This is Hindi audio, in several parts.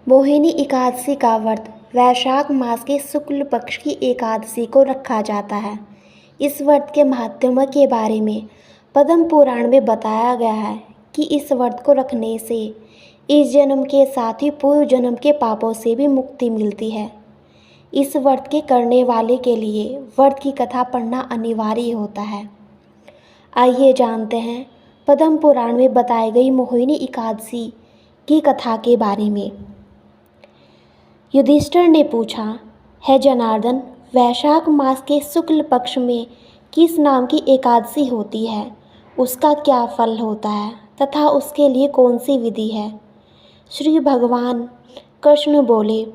मोहिनी एकादशी का व्रत वैशाख मास के शुक्ल पक्ष की एकादशी को रखा जाता है। इस व्रत के महात्म्य के बारे में पद्म पुराण में बताया गया है कि इस व्रत को रखने से इस जन्म के साथ ही पूर्व जन्म के पापों से भी मुक्ति मिलती है। इस व्रत के करने वाले के लिए व्रत की कथा पढ़ना अनिवार्य होता है। आइए जानते हैं पद्म पुराण में बताई गई मोहिनी एकादशी की कथा के बारे में। युधिष्ठिर ने पूछा, है जनार्दन, वैशाख मास के शुक्ल पक्ष में किस नाम की एकादशी होती है, उसका क्या फल होता है तथा उसके लिए कौन सी विधि है। श्री भगवान कृष्ण बोले,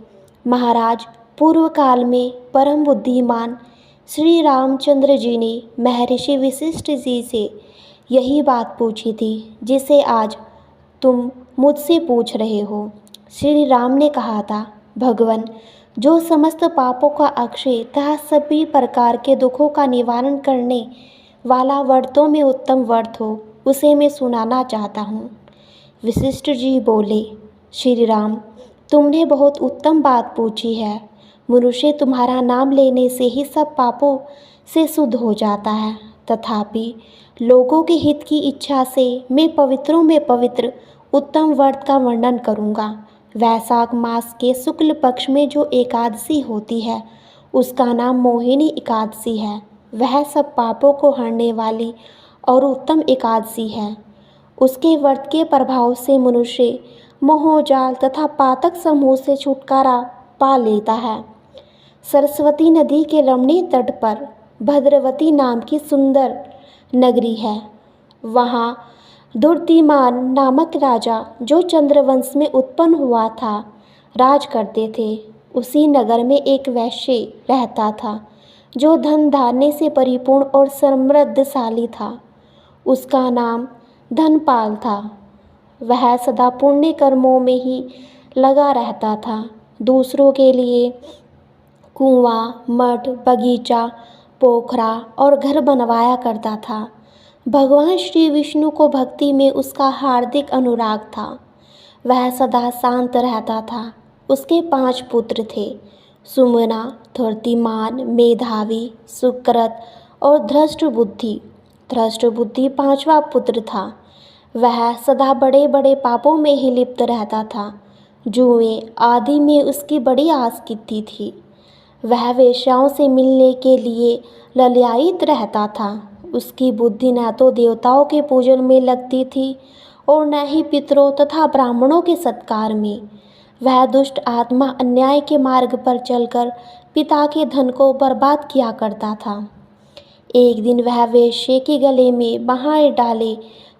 महाराज, पूर्व काल में परम बुद्धिमान श्री रामचंद्र जी ने महर्षि वशिष्ठ जी से यही बात पूछी थी जिसे आज तुम मुझसे पूछ रहे हो। श्री राम ने कहा था, भगवान, जो समस्त पापों का अक्षय तथा सभी प्रकार के दुखों का निवारण करने वाला व्रतों में उत्तम व्रत हो, उसे मैं सुनाना चाहता हूँ। वशिष्ठ जी बोले, श्री राम, तुमने बहुत उत्तम बात पूछी है। मनुष्य तुम्हारा नाम लेने से ही सब पापों से शुद्ध हो जाता है, तथापि लोगों के हित की इच्छा से मैं पवित्रों में पवित्र उत्तम व्रत का वर्णन करूँगा। वैशाख मास के शुक्ल पक्ष में जो एकादशी होती है उसका नाम मोहिनी एकादशी है। वह सब पापों को हरने वाली और उत्तम एकादशी है। उसके व्रत के प्रभाव से मनुष्य मोह जाल तथा पातक समूह से छुटकारा पा लेता है। सरस्वती नदी के रमणीय तट पर भद्रवती नाम की सुंदर नगरी है। वहाँ दुर्तिमान नामक राजा, जो चंद्रवंश में उत्पन्न हुआ था, राज करते थे। उसी नगर में एक वैश्य रहता था जो धन धान्य से परिपूर्ण और समृद्धशाली था। उसका नाम धनपाल था। वह सदा पुण्य कर्मों में ही लगा रहता था। दूसरों के लिए कुआं, मठ, बगीचा, पोखरा और घर बनवाया करता था। भगवान श्री विष्णु को भक्ति में उसका हार्दिक अनुराग था। वह सदा शांत रहता था। उसके 5 पुत्र थे, सुमना, धूर्तिमान, मेधावी, सुकृत और धृष्टबुद्धि। धृष्टबुद्धि 5वां पुत्र था। वह सदा बड़े बड़े पापों में ही लिप्त रहता था। जुए आदि में उसकी बड़ी आसक्ति थी। वह वेश्याओं से मिलने के लिए ललायित रहता था। उसकी बुद्धि न तो देवताओं के पूजन में लगती थी और न ही पितरों तथा ब्राह्मणों के सत्कार में। वह दुष्ट आत्मा अन्याय के मार्ग पर चलकर पिता के धन को बर्बाद किया करता था। एक दिन वह वेश्या के गले में बाहें डाले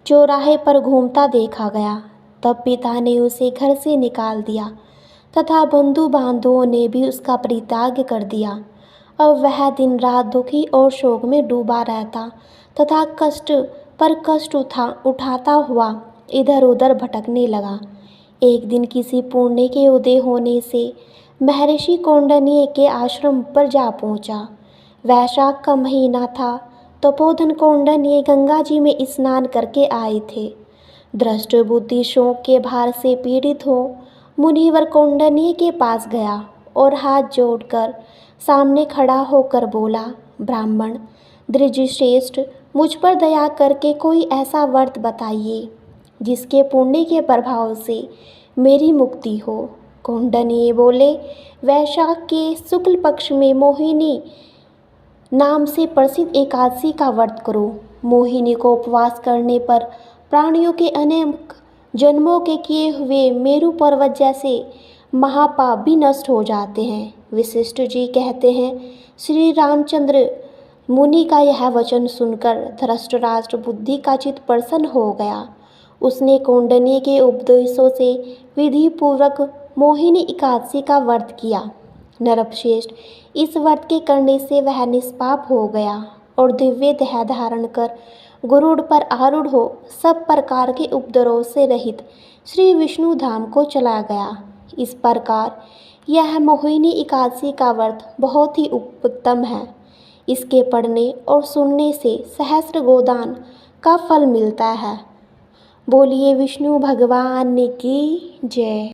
चौराहे पर घूमता देखा गया। तब पिता ने उसे घर से निकाल दिया तथा बंधु बांधवों ने भी उसका परित्याग कर दिया। अब वह दिन रात दुखी और शोक में डूबा रहता तथा कष्ट पर कष्ट उठाता हुआ इधर उधर भटकने लगा। एक दिन किसी पुण्य के उदय होने से महर्षि कौंडिन्य के आश्रम पर जा पहुंचा। वैशाख का महीना था। तपोधन कौंडिन्य गंगा जी में स्नान करके आए थे। धृष्टबुद्धि शोक के भार से पीड़ित हो मुनिवर कौंडिन्य के पास गया और हाथ जोड़कर सामने खड़ा होकर बोला, ब्राह्मण द्विजश्रेष्ठ, मुझ पर दया करके कोई ऐसा व्रत बताइए जिसके पुण्य के प्रभाव से मेरी मुक्ति हो। कौंडिन्य बोले, वैशाख के शुक्ल पक्ष में मोहिनी नाम से प्रसिद्ध एकादशी का व्रत करो। मोहिनी को उपवास करने पर प्राणियों के अनेक जन्मों के किए हुए मेरु पर्वत जैसे महापाप भी नष्ट हो जाते हैं। वशिष्ठ जी कहते हैं, श्री रामचंद्र मुनि का यह वचन सुनकर धृतराष्ट्र बुद्धि का चित्त प्रसन्न हो गया। उसने कौंडिन्य के उपदेशों से विधि पूर्वक मोहिनी एकादशी का व्रत किया। नरश्रेष्ठ, इस व्रत के करने से वह निष्पाप हो गया और दिव्य देह धारण कर गरुड़ पर आरूढ़ हो सब प्रकार के उपद्रव से रहित श्री विष्णु धाम को चला गया। इस प्रकार यह मोहिनी एकादशी का व्रत बहुत ही उत्तम है। इसके पढ़ने और सुनने से सहस्र गोदान का फल मिलता है। बोलिए विष्णु भगवान की जय।